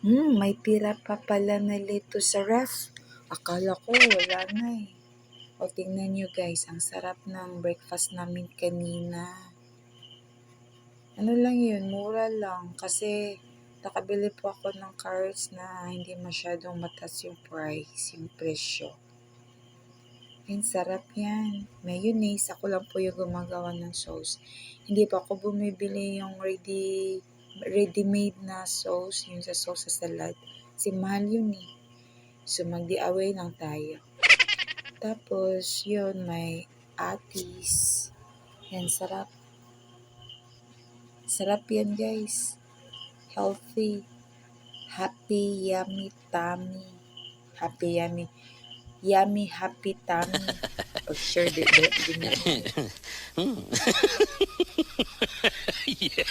May tira pa pala na lettuce sa ref. Akala ko wala na eh. O tingnan nyo guys, ang sarap ng breakfast namin kanina. Ano lang yun, mura lang. Kasi nakabili po ako ng carrots na hindi masyadong mataas yung price, yung presyo. Ang sarap yan. Mayonnaise, ako lang po yung gumagawa ng sauce. Hindi pa ako bumibili yung ready-made na sauce, yung sa sauce sa salad. Kasi mahal yun eh. So mag-DIY lang tayo. Tapos, yun, may atis. Yan, sarap. Sarap yan guys. Healthy. Happy, yummy, tummy. Happy, yummy. Yummy, happy, tummy. Pag-share din na. Yeah.